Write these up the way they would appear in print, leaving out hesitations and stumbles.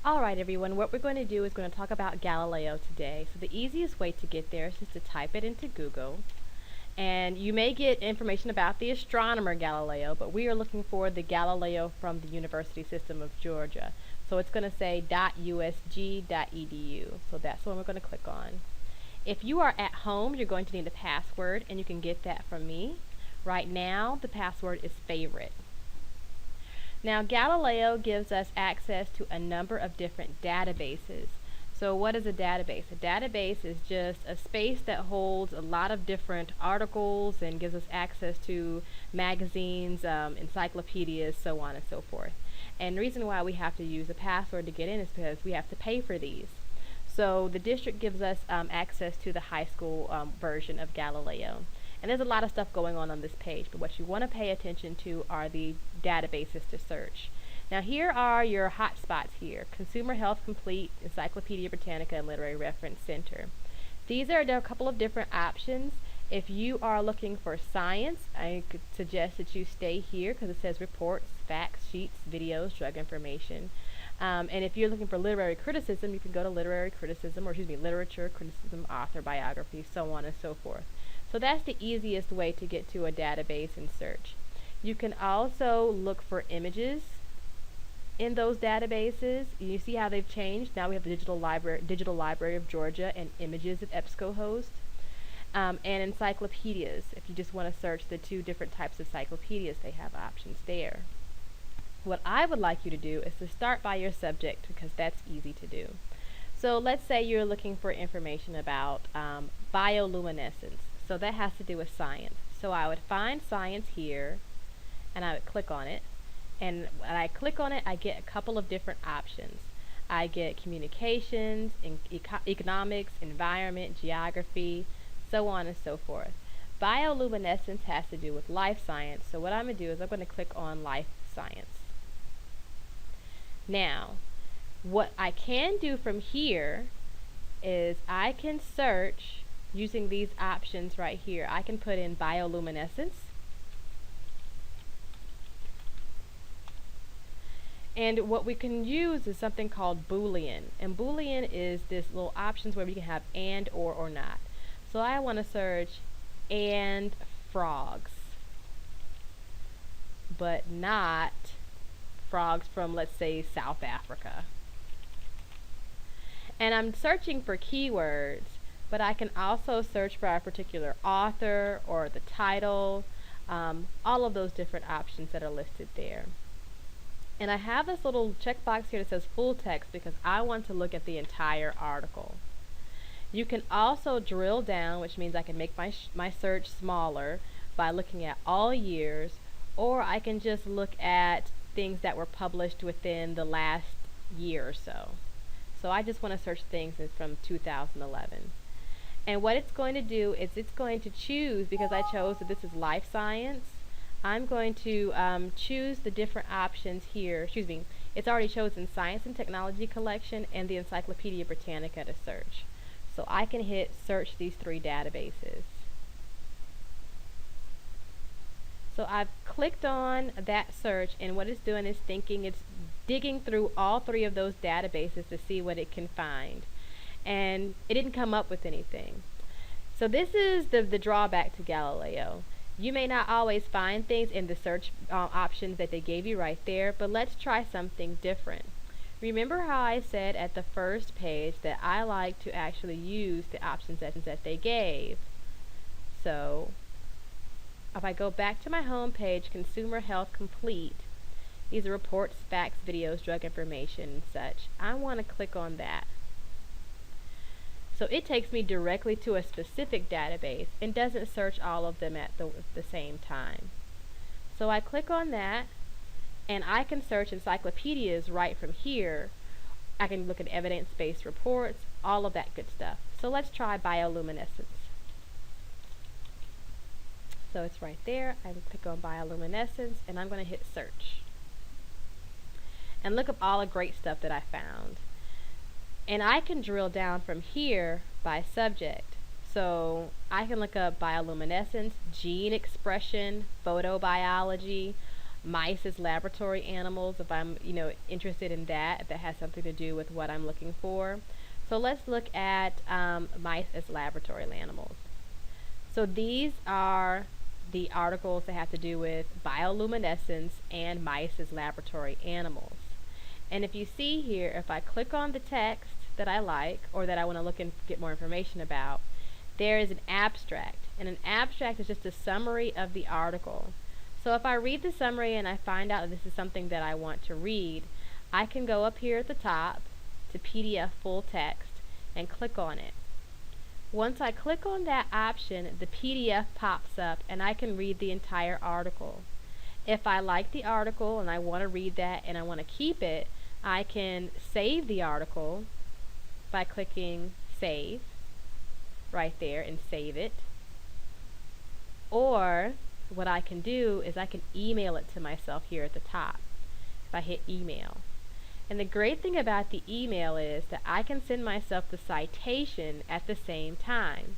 Alright everyone, what we're going to do is going to talk about Galileo today. So the easiest way to get there is just to type it into Google. And you may get information about the astronomer Galileo, but we are looking for the Galileo from the University System of Georgia. So it's going to say .usg.edu. So that's what we're going to click on. If you are at home, you're going to need a password, and you can get that from me. Right now, the password is favorite. Now, Galileo gives us access to a number of different databases. So what is a database? A database is just a space that holds a lot of different articles and gives us access to magazines, encyclopedias, so on and so forth. And the reason why we have to use a password to get in is because we have to pay for these. So the district gives us access to the high school version of Galileo. And there's a lot of stuff going on this page, but what you want to pay attention to are the databases to search. Now here are your hotspots here: Consumer Health Complete, Encyclopedia Britannica, and Literary Reference Center. These are a couple of different options. If you are looking for science, I could suggest that you stay here because it says reports, facts, sheets, videos, drug information. And if you're looking for literary criticism, you can go to literary criticism, or literature, criticism, author, biography, so on and so forth. So that's the easiest way to get to a database and search. You can also look for images in those databases. You see how they've changed. Now we have the Digital Library of Georgia and images of EBSCOhost. And encyclopedias. If you just want to search the two different types of encyclopedias, they have options there. What I would like you to do is to start by your subject, because that's easy to do. So let's say you're looking for information about bioluminescence. So that has to do with science. So I would find science here, and I would click on it. And when I click on it, I get a couple of different options. I get communications, economics, environment, geography, so on and so forth. Bioluminescence has to do with life science. So what I'm going to do is I'm going to click on life science. Now, what I can do from here is I can search using these options right here. I can put in bioluminescence, and what we can use is something called Boolean, and Boolean is this little options where we can have and or not. So I want to search and frogs, but not frogs from, let's say, South Africa. And I'm searching for keywords, but I can also search for a particular author or the title, all of those different options that are listed there. And I have this little checkbox here that says full text because I want to look at the entire article. You can also drill down, which means I can make my search smaller by looking at all years, or I can just look at things that were published within the last year or so. So I just want to search things from 2011. And what it's going to do is it's going to choose, because I chose that this is life science, I'm going to choose the different options here. It's already chosen Science and Technology Collection and the Encyclopedia Britannica to search. So I can hit search these three databases. So I've clicked on that search, and what it's doing is it's digging through all three of those databases to see what it can find. And it didn't come up with anything. So this is the drawback to Galileo. You may not always find things in the search options that they gave you right there, but let's try something different. Remember how I said at the first page that I like to actually use the options that they gave. So if I go back to my home page, Consumer Health Complete, these are reports, facts, videos, drug information, and such. I want to click on that. So it takes me directly to a specific database and doesn't search all of them at the same time. So I click on that, and I can search encyclopedias right from here. I can look at evidence-based reports, all of that good stuff. So let's try bioluminescence. So it's right there. I can click on bioluminescence, and I'm going to hit search. And look up all the great stuff that I found. And I can drill down from here by subject. So I can look up bioluminescence, gene expression, photobiology, mice as laboratory animals if I'm, interested in that, if that has something to do with what I'm looking for. So let's look at mice as laboratory animals. So these are the articles that have to do with bioluminescence and mice as laboratory animals. And if you see here, if I click on the text that I like or that I want to look and get more information about, there is an abstract. And an abstract is just a summary of the article. So if I read the summary and I find out that this is something that I want to read, I can go up here at the top to PDF full text and click on it. Once I click on that option, the PDF pops up and I can read the entire article. If I like the article and I want to read that and I want to keep it, I can save the article by clicking Save right there and save it. Or what I can do is I can email it to myself here at the top if I hit email. And the great thing about the email is that I can send myself the citation at the same time.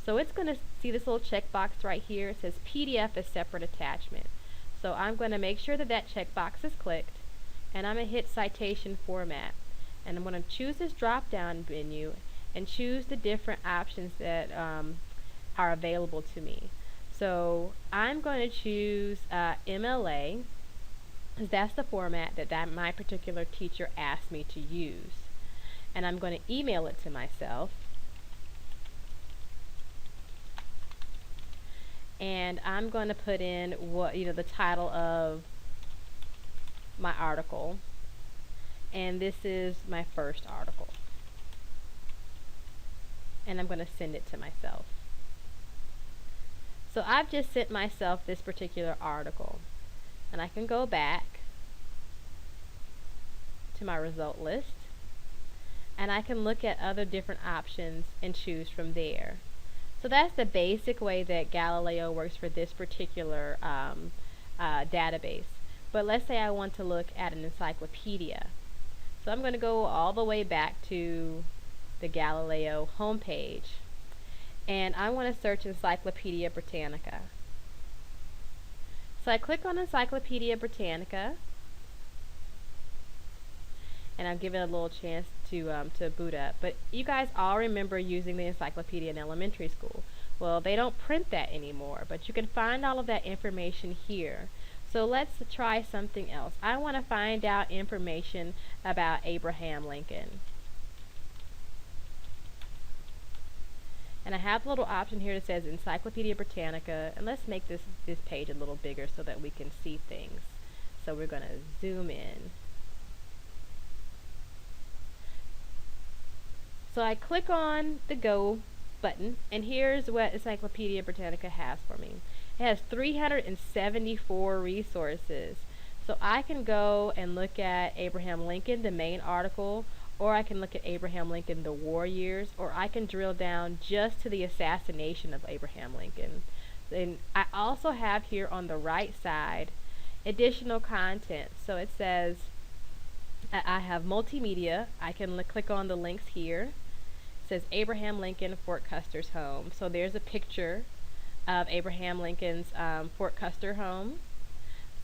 So it's going to see this little checkbox right here. It says PDF as separate attachment. So I'm going to make sure that that checkbox is clicked, and I'm going to hit Citation Format. And I'm going to choose this drop down menu and choose the different options that are available to me. So I'm going to choose MLA, because that's the format that my particular teacher asked me to use. And I'm going to email it to myself. And I'm going to put in the title of my article. And this is my first article. And I'm going to send it to myself. So I've just sent myself this particular article. And I can go back to my result list. And I can look at other different options and choose from there. So that's the basic way that Galileo works for this particular database. But let's say I want to look at an encyclopedia. So I'm going to go all the way back to the Galileo homepage. And I want to search Encyclopedia Britannica. So I click on Encyclopedia Britannica. And I'll give it a little chance to boot up. But you guys all remember using the encyclopedia in elementary school. Well, they don't print that anymore, but you can find all of that information here. So let's try something else. I want to find out information about Abraham Lincoln. And I have a little option here that says Encyclopedia Britannica, and let's make this page a little bigger so that we can see things. So we're going to zoom in. So I click on the Go button, and here's what Encyclopedia Britannica has for me. It has 374 resources. So I can go and look at Abraham Lincoln, the main article, or I can look at Abraham Lincoln, the war years, or I can drill down just to the assassination of Abraham Lincoln. Then I also have here on the right side additional content. So it says I have multimedia. I can click on the links here. It says Abraham Lincoln, Fort Custer's home. So there's a picture of Abraham Lincoln's Fort Custer home.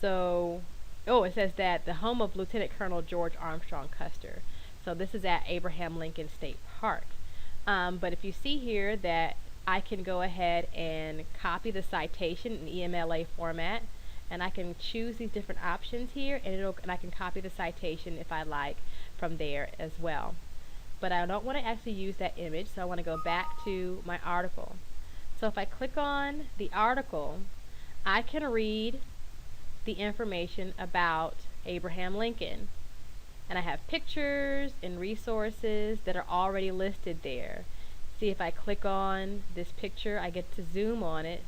So, it says that the home of Lieutenant Colonel George Armstrong Custer. So this is at Abraham Lincoln State Park. But if you see here that I can go ahead and copy the citation in EMLA format, and I can choose these different options here, and I can copy the citation if I like from there as well. But I don't want to actually use that image, so I want to go back to my article. So if I click on the article, I can read the information about Abraham Lincoln. And I have pictures and resources that are already listed there. See, if I click on this picture, I get to zoom on it.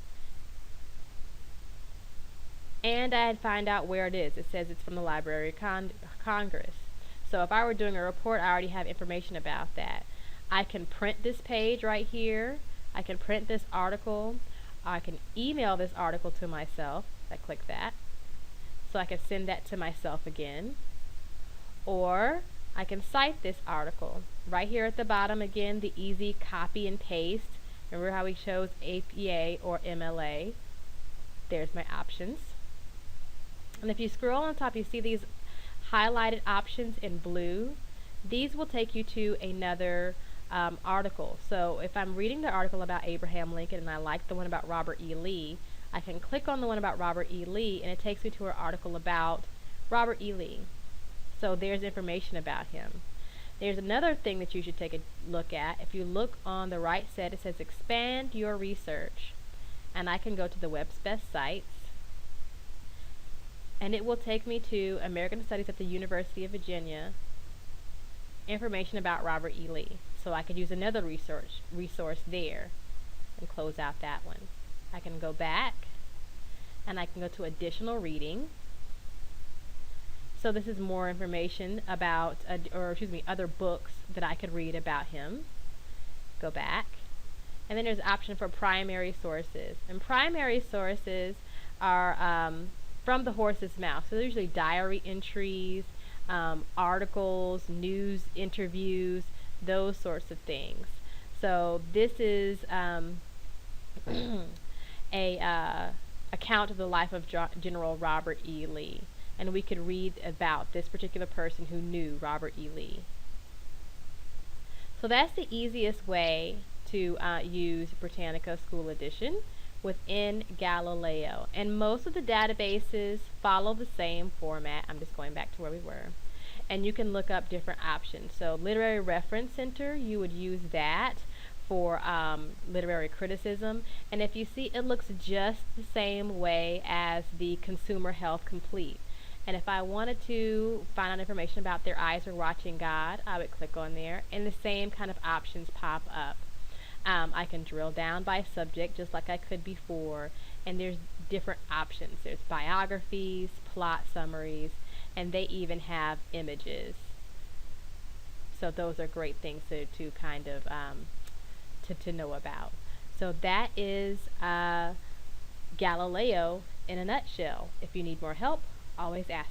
And I find out where it is. It says it's from the Library of Congress. So if I were doing a report, I already have information about that. I can print this page right here. I can print this article. I can email this article to myself. I click that. So I can send that to myself again. Or I can cite this article. Right here at the bottom, again, the easy copy and paste. Remember how we chose APA or MLA? There's my options. And if you scroll on top, you see these highlighted options in blue. These will take you to another article. So if I'm reading the article about Abraham Lincoln and I like the one about Robert E. Lee, I can click on the one about Robert E. Lee and it takes me to an article about Robert E. Lee. So there's information about him. There's another thing that you should take a look at. If you look on the right side, it says expand your research. And I can go to the web's best sites. And it will take me to American Studies at the University of Virginia, information about Robert E. Lee. So I could use another resource there and close out that one. I can go back and I can go to additional reading. So this is more information about, other books that I could read about him. Go back. And then there's an option for primary sources. And primary sources are from the horse's mouth. So they're usually diary entries, articles, news interviews, those sorts of things. So this is a account of the life of General Robert E. Lee. And we could read about this particular person who knew Robert E. Lee. So that's the easiest way to use Britannica School Edition within Galileo. And most of the databases follow the same format. I'm just going back to where we were. And you can look up different options. So Literary Reference Center, you would use that for literary criticism. And if you see, it looks just the same way as the Consumer Health Complete. And if I wanted to find out information about Their Eyes Are Watching God, I would click on there, and the same kind of options pop up. I can drill down by subject just like I could before, and there's different options. There's biographies, plot summaries, and they even have images. So those are great things to kind of to know about. So that is Galileo in a nutshell. If you need more help, always ask.